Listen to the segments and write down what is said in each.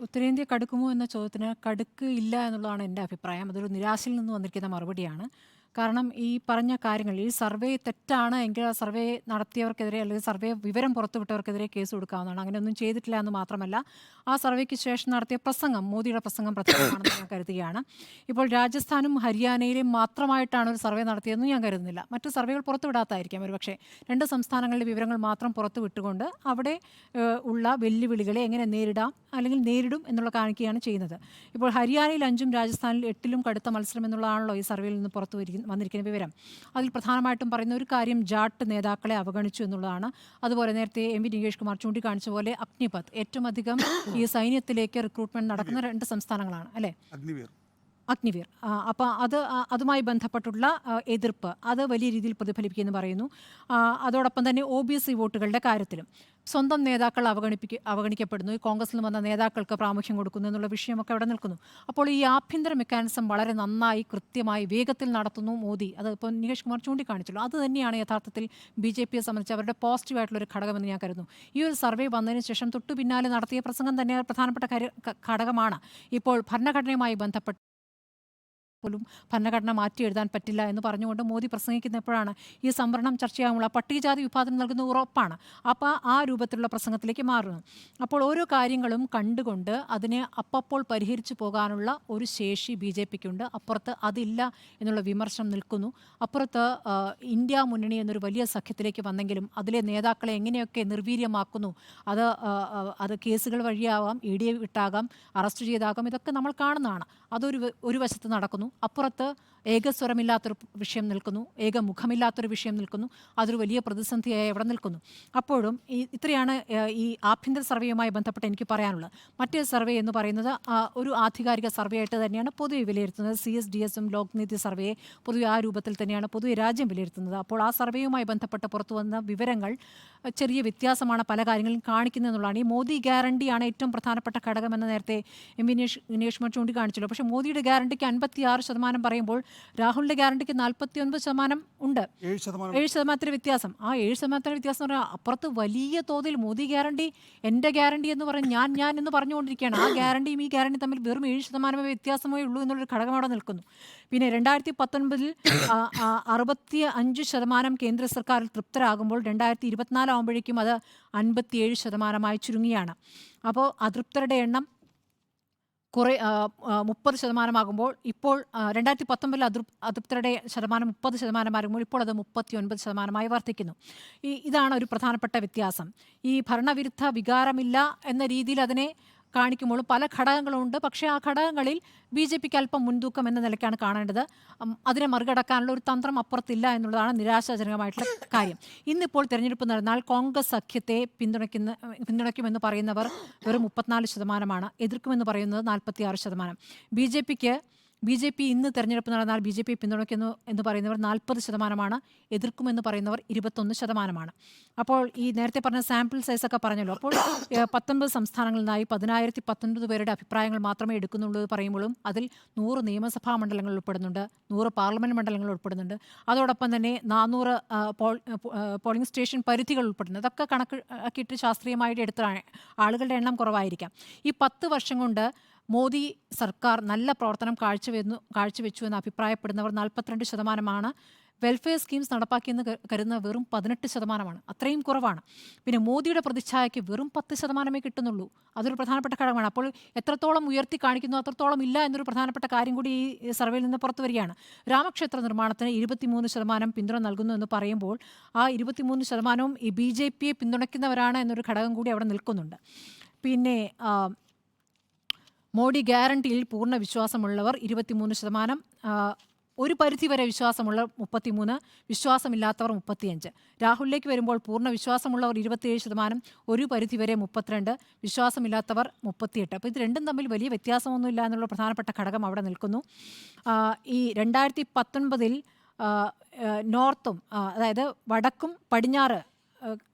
ഉത്തരേന്ത്യ കടുക്കുമോ എന്ന ചോദ്യത്തിന് കടുക്ക് ഇല്ല എന്നുള്ളതാണ് എൻ്റെ അഭിപ്രായം. അതൊരു നിരാശയിൽ നിന്ന് വന്നിരിക്കുന്ന മറുപടിയാണ്. കാരണം ഈ പറഞ്ഞ കാര്യങ്ങൾ ഈ സർവേ തെറ്റാണ് എങ്കിൽ ആ സർവേ നടത്തിയവർക്കെതിരെ അല്ലെങ്കിൽ സർവേ വിവരം പുറത്തുവിട്ടവർക്കെതിരെ കേസ് കൊടുക്കാവുന്നതാണ്. അങ്ങനെയൊന്നും ചെയ്തിട്ടില്ല എന്ന് മാത്രമല്ല, ആ സർവേക്ക് ശേഷം നടത്തിയ പ്രസംഗം, മോദിയുടെ പ്രസംഗം പ്രധാനമാണെന്ന് ഞാൻ കരുതുകയാണ്. ഇപ്പോൾ രാജസ്ഥാനും ഹരിയാനയിലും മാത്രമായിട്ടാണ് ഒരു സർവേ നടത്തിയതെന്ന് ഞാൻ കരുതുന്നില്ല. മറ്റു സർവേകൾ പുറത്തുവിടാത്തായിരിക്കാം ഒരുപക്ഷെ. 2 സംസ്ഥാനങ്ങളിലെ വിവരങ്ങൾ മാത്രം പുറത്തുവിട്ടുകൊണ്ട് അവിടെ ഉള്ള വെല്ലുവിളികളെ എങ്ങനെ നേരിടാം അല്ലെങ്കിൽ നേരിടും എന്നുള്ള കാണിക്കുകയാണ് ചെയ്യുന്നത്. ഇപ്പോൾ ഹരിയാനയിൽ 5ഉം രാജസ്ഥാനിൽ 8ലും കടുത്ത മത്സരം എന്നുള്ളതാണല്ലോ ഈ സർവേയിൽ നിന്ന് വന്നിരിക്കുന്ന വിവരം. അതിൽ പ്രധാനമായിട്ടും പറയുന്ന ഒരു കാര്യം ജാട്ട് നേതാക്കളെ അവഗണിച്ചു എന്നുള്ളതാണ്. അതുപോലെ നേരത്തെ എം.വി. നികേഷ് കുമാർ ചൂണ്ടിക്കാണിച്ച പോലെ അഗ്നിപത് ഏറ്റവും അധികം ഈ സൈന്യത്തിലേക്ക് റിക്രൂട്ട്മെന്റ് നടക്കുന്ന 2 സംസ്ഥാനങ്ങളാണ് അല്ലേ? അഗ്നിവീർ. അപ്പോൾ അതുമായി ബന്ധപ്പെട്ടുള്ള എതിർപ്പ് അത് വലിയ രീതിയിൽ പ്രതിഫലിപ്പിക്കുമെന്ന് പറയുന്നു. അതോടൊപ്പം തന്നെ OBC വോട്ടുകളുടെ കാര്യത്തിലും സ്വന്തം നേതാക്കൾ അവഗണിക്കപ്പെടുന്നു. ഈ കോൺഗ്രസിൽ നിന്ന് വന്ന നേതാക്കൾക്ക് പ്രാമുഖ്യം കൊടുക്കുന്നു എന്നുള്ള വിഷയമൊക്കെ അവിടെ നിൽക്കുന്നു. അപ്പോൾ ഈ ആഭ്യന്തര മെക്കാനിസം വളരെ നന്നായി കൃത്യമായി വേഗത്തിൽ നടത്തുന്നു മോദി. അത് ഇപ്പോൾ നികേഷ് കുമാർ ചൂണ്ടിക്കാണിച്ചല്ലോ. അത് തന്നെയാണ് യഥാർത്ഥത്തിൽ BJPയെ സംബന്ധിച്ച് അവരുടെ പോസിറ്റീവായിട്ടുള്ളൊരു ഘടകമെന്ന് ഞാൻ കരുതുന്നു. ഈ ഒരു സർവേ വന്നതിന് ശേഷം തൊട്ടു പിന്നാലെ നടത്തിയ പ്രസംഗം തന്നെ പ്രധാനപ്പെട്ട ഘടകമാണ്. ഇപ്പോൾ ഭരണഘടനയുമായി ബന്ധപ്പെട്ട് പോലും ഭരണഘടന മാറ്റി എഴുതാൻ പറ്റില്ല എന്ന് പറഞ്ഞുകൊണ്ട് മോദി പ്രസംഗിക്കുന്നപ്പോഴാണ് ഈ സംവരണം ചർച്ചയാകുമ്പോൾ ആ പട്ടികജാതി വിഭാഗത്തിന് നൽകുന്ന ഉറപ്പാണ്. അപ്പോൾ ആ രൂപത്തിലുള്ള പ്രസംഗത്തിലേക്ക് മാറുന്നു. അപ്പോൾ ഓരോ കാര്യങ്ങളും കണ്ടുകൊണ്ട് അതിനെ അപ്പോൾ പരിഹരിച്ചു പോകാനുള്ള ഒരു ശേഷി BJPക്കുണ്ട്. അപ്പുറത്ത് അതില്ല എന്നുള്ള വിമർശനം നിൽക്കുന്നു. അപ്പുറത്ത് ഇന്ത്യ മുന്നണി എന്നൊരു വലിയ സഖ്യത്തിലേക്ക് വന്നെങ്കിലും അതിലെ നേതാക്കളെ എങ്ങനെയൊക്കെ നിർവീര്യമാക്കുന്നു. അത് കേസുകൾ വഴിയാവാം, ED വിട്ടാകാം, അറസ്റ്റ് ചെയ്താകാം, ഇതൊക്കെ നമ്മൾ കാണുന്നതാണ്. ഒരു വശത്ത് നടക്കുന്നു. അപ്പുറത്ത് ഏകസ്വരമില്ലാത്തൊരു വിഷയം നിൽക്കുന്നു, ഏകമുഖമില്ലാത്തൊരു വിഷയം നിൽക്കുന്നു. അതൊരു വലിയ പ്രതിസന്ധിയായി അവിടെ നിൽക്കുന്നു. അപ്പോഴും ഇത്രയാണ് ഈ ആഭ്യന്തര സർവേയുമായി ബന്ധപ്പെട്ട് എനിക്ക് പറയാനുള്ളത്. മറ്റേ സർവേ എന്ന് പറയുന്നത് ഒരു ആധികാരിക സർവേ ആയിട്ട് തന്നെയാണ് പൊതുവെ വിലയിരുത്തുന്നത്. CSDSഉം ലോക്നീതി സർവേയെ പൊതുവെ ആ രൂപത്തിൽ തന്നെയാണ് പൊതുവെ രാജ്യം വിലയിരുത്തുന്നത്. അപ്പോൾ ആ സർവേയുമായി ബന്ധപ്പെട്ട് പുറത്തു വന്ന വിവരങ്ങൾ ചെറിയ വ്യത്യാസമാണ് പല കാര്യങ്ങളും കാണിക്കുന്നതെന്നുള്ളതാണ്. ഈ മോദി ഗ്യാരണ്ടിയാണ് ഏറ്റവും പ്രധാനപ്പെട്ട ഘടകമെന്ന് നേരത്തെ എം.വി. നികേഷ് കുമാർ ചൂണ്ടിക്കാണിച്ചല്ലോ. പക്ഷേ മോദിയുടെ ഗ്യാരണ്ടിക്ക് 56% പറയുമ്പോൾ രാഹുലിന്റെ ഗ്യാരണ്ടിക്ക് 49% ഉണ്ട്. 7% വ്യത്യാസം. ആ 7% വ്യത്യാസം എന്ന് പറഞ്ഞാൽ അപ്പുറത്ത് വലിയ തോതിൽ മോദി ഗ്യാരണ്ടി, എൻ്റെ ഗ്യാരണ്ടി എന്ന് പറഞ്ഞ് ഞാൻ എന്ന് പറഞ്ഞുകൊണ്ടിരിക്കുകയാണ്. ആ ഗ്യാരണ്ടിയും ഈ ഗ്യാരണ്ടി തമ്മിൽ വെറും 7% വ്യത്യാസമേ ഉള്ളൂ എന്നുള്ളൊരു ഘടകം അവിടെ നിൽക്കുന്നു. പിന്നെ 2019 65% കേന്ദ്ര സർക്കാരിൽ തൃപ്തരാകുമ്പോൾ 2024 ആകുമ്പോഴേക്കും അത് 57% ചുരുങ്ങിയാണ്. അപ്പോൾ അതൃപ്തരുടെ എണ്ണം 30% ഇപ്പോൾ 2019 അതൃപ്തരുടെ ശതമാനം 30% ഇപ്പോൾ അത് 39% വർദ്ധിക്കുന്നു. ഇതാണ് ഒരു പ്രധാനപ്പെട്ട വ്യത്യാസം. ഈ ഭരണവിരുദ്ധ വികാരമില്ല എന്ന രീതിയിൽ അതിനെ കാണിക്കുമ്പോഴും പല ഘടകങ്ങളുണ്ട്. പക്ഷേ ആ ഘടകങ്ങളിൽ BJPക്ക് അല്പം മുൻതൂക്കം എന്ന നിലയ്ക്കാണ് കാണേണ്ടത്. അതിനെ മറികടക്കാനുള്ള ഒരു തന്ത്രം അപ്പുറത്തില്ല എന്നുള്ളതാണ് നിരാശാജനകമായിട്ടുള്ള കാര്യം. ഇന്നിപ്പോൾ തിരഞ്ഞെടുപ്പ് നടന്നാൽ കോൺഗ്രസ് സഖ്യത്തെ പിന്തുണയ്ക്കുമെന്ന് പറയുന്നവർ വെറും 34%, എതിർക്കുമെന്ന് പറയുന്നത് 46%. BJP ഇന്ന് തെരഞ്ഞെടുപ്പ് നടന്നാൽ BJP പിന്തുണയ്ക്കുന്നു എന്ന് പറയുന്നവർ 40%, എതിർക്കുമെന്ന് പറയുന്നവർ 21%. അപ്പോൾ ഈ നേരത്തെ പറഞ്ഞ സാമ്പിൾ സൈസൊക്കെ പറഞ്ഞല്ലോ. അപ്പോൾ 19 സംസ്ഥാനങ്ങളിൽ നിന്നായി 1019 പേരുടെ അഭിപ്രായങ്ങൾ മാത്രമേ എടുക്കുന്നുള്ളൂ എന്ന് പറയുമ്പോഴും അതിൽ 100 നിയമസഭാ മണ്ഡലങ്ങൾ ഉൾപ്പെടുന്നുണ്ട്, 100 പാർലമെൻറ്റ് മണ്ഡലങ്ങൾ ഉൾപ്പെടുന്നുണ്ട്. അതോടൊപ്പം തന്നെ 400 പോളിംഗ് സ്റ്റേഷൻ പരിധികൾ ഉൾപ്പെടുന്നു. ഇതൊക്കെ കണക്കാക്കിയിട്ട് ശാസ്ത്രീയമായിട്ട് എടുത്താണ്. ആളുകളുടെ എണ്ണം കുറവായിരിക്കാം. ഈ 10 വർഷം കൊണ്ട് മോദി സർക്കാർ നല്ല പ്രവർത്തനം കാഴ്ചവെച്ചു എന്ന് അഭിപ്രായപ്പെടുന്നവർ 42%. വെൽഫെയർ സ്കീംസ് നടപ്പാക്കിയെന്ന് കരുതുന്ന വെറും 18%. അത്രയും കുറവാണ്. പിന്നെ മോദിയുടെ പ്രതിച്ഛായയ്ക്ക് വെറും 10% കിട്ടുന്നുള്ളൂ. അതൊരു പ്രധാനപ്പെട്ട ഘടകമാണ്. അപ്പോൾ എത്രത്തോളം ഉയർത്തി കാണിക്കുന്നു അത്രത്തോളം ഇല്ല എന്നൊരു പ്രധാനപ്പെട്ട കാര്യം കൂടി ഈ സർവേയിൽ നിന്ന് പുറത്തു വരികയാണ്. രാമക്ഷേത്ര നിർമ്മാണത്തിന് 23% പിന്തുണ നൽകുന്നു എന്ന് പറയുമ്പോൾ ആ 23%വും ഈ BJPയെ പിന്തുണയ്ക്കുന്നവരാണ് എന്നൊരു ഘടകം കൂടി അവിടെ നിൽക്കുന്നുണ്ട്. പിന്നെ മോഡി ഗ്യാരണ്ടിയിൽ പൂർണ്ണ വിശ്വാസമുള്ളവർ 23%, ഒരു പരിധിവരെ വിശ്വാസമുള്ളവർ 33%, വിശ്വാസമില്ലാത്തവർ 35%. രാഹുലിലേക്ക് വരുമ്പോൾ പൂർണ്ണ വിശ്വാസമുള്ളവർ 27%, ഒരു പരിധിവരെ 32%, വിശ്വാസമില്ലാത്തവർ 38%. അപ്പോൾ ഇത് രണ്ടും തമ്മിൽ വലിയ വ്യത്യാസമൊന്നുമില്ല എന്നുള്ള പ്രധാനപ്പെട്ട ഘടകം അവിടെ നിൽക്കുന്നു. ഈ 2019 നോർത്തും അതായത് വടക്കും പടിഞ്ഞാറ്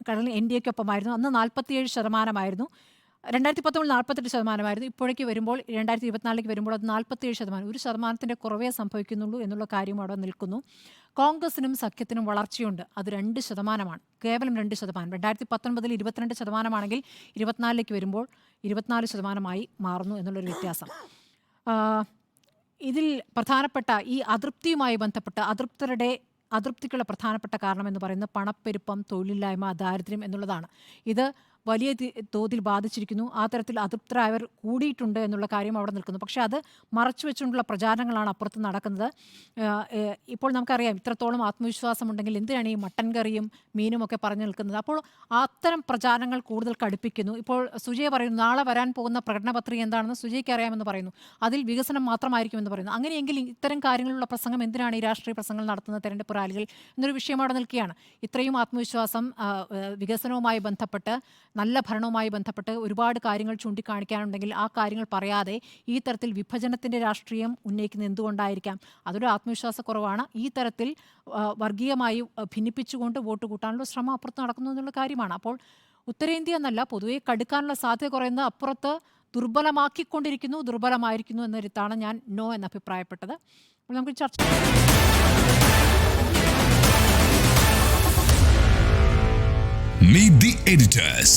കടൽ NDAക്കൊപ്പമായിരുന്നു. അന്ന് 47%. 2019 48% ഇപ്പോഴേക്ക് വരുമ്പോൾ 2024 വരുമ്പോൾ അത് 47%. 1% കുറവേ സംഭവിക്കുന്നുള്ളൂ എന്നുള്ള കാര്യം അവിടെ നിൽക്കുന്നു. കോൺഗ്രസിനും സഖ്യത്തിനും വളർച്ചയുണ്ട്. അത് 2%, കേവലം 2%. 2019 22% 24 വരുമ്പോൾ 24% മാറുന്നു എന്നുള്ളൊരു വ്യത്യാസം. ഇതിൽ പ്രധാനപ്പെട്ട ഈ അതൃപ്തിയുമായി ബന്ധപ്പെട്ട അതൃപ്തിക്കുള്ള പ്രധാനപ്പെട്ട കാരണം എന്ന് പറയുന്നത് പണപ്പെരുപ്പം, തൊഴിലില്ലായ്മ, ദാരിദ്ര്യം എന്നുള്ളതാണ്. ഇത് വലിയ തോതിൽ ബാധിച്ചിരിക്കുന്നു. ആ തരത്തിൽ അതൃപ്തരായവർ കൂടിയിട്ടുണ്ട് എന്നുള്ള കാര്യം അവിടെ നിൽക്കുന്നു. പക്ഷേ അത് മറച്ചു വെച്ചുകൊണ്ടുള്ള പ്രചാരണങ്ങളാണ് അപ്പുറത്ത് നടക്കുന്നത്. ഇപ്പോൾ നമുക്കറിയാം ഇത്രത്തോളം ആത്മവിശ്വാസമുണ്ടെങ്കിൽ എന്തിനാണ് ഈ മട്ടൻ കറിയും മീനും ഒക്കെ പറഞ്ഞു നിൽക്കുന്നത്. അപ്പോൾ അത്തരം പ്രചാരണങ്ങൾ കൂടുതൽ കടുപ്പിക്കുന്നു. ഇപ്പോൾ സുജയ പറയുന്നു നാളെ വരാൻ പോകുന്ന പ്രകടന പത്രിക എന്താണെന്ന് സുജയ്ക്ക് അറിയാമെന്ന് പറയുന്നു. അതിൽ വികസനം മാത്രമായിരിക്കുമെന്ന് പറയുന്നു. അങ്ങനെയെങ്കിൽ ഇത്തരം കാര്യങ്ങളിലുള്ള പ്രസംഗം എന്തിനാണ് ഈ രാഷ്ട്രീയ പ്രസംഗങ്ങൾ നടത്തുന്ന തെരഞ്ഞെടുപ്പ് റാലികൾ എന്നൊരു വിഷയം അവിടെ നിൽക്കുകയാണ്. ഇത്രയും ആത്മവിശ്വാസം വികസനവുമായി ബന്ധപ്പെട്ട്, നല്ല ഭരണവുമായി ബന്ധപ്പെട്ട് ഒരുപാട് കാര്യങ്ങൾ ചൂണ്ടിക്കാണിക്കാനുണ്ടെങ്കിൽ ആ കാര്യങ്ങൾ പറയാതെ ഈ തരത്തിൽ വിഭജനത്തിൻ്റെ രാഷ്ട്രീയം ഉന്നയിക്കുന്നത് എന്തുകൊണ്ടായിരിക്കാം? അതൊരു ആത്മവിശ്വാസക്കുറവാണ്. ഈ തരത്തിൽ വർഗീയമായി ഭിന്നിപ്പിച്ചുകൊണ്ട് വോട്ട് കൂട്ടാനുള്ള ശ്രമം അപ്പുറത്ത് നടക്കുന്നു എന്നുള്ള കാര്യമാണ്. അപ്പോൾ ഉത്തരേന്ത്യ എന്നല്ല, പൊതുവെ കടുക്കാനുള്ള സാധ്യത കുറയുന്നത് അപ്പുറത്ത് ദുർബലമായിരിക്കുന്നു എന്നൊരിത്താണ് ഞാൻ നോ എന്ന് അഭിപ്രായപ്പെട്ടത്. അപ്പോൾ നമുക്ക് ചർച്ച Meet the editors.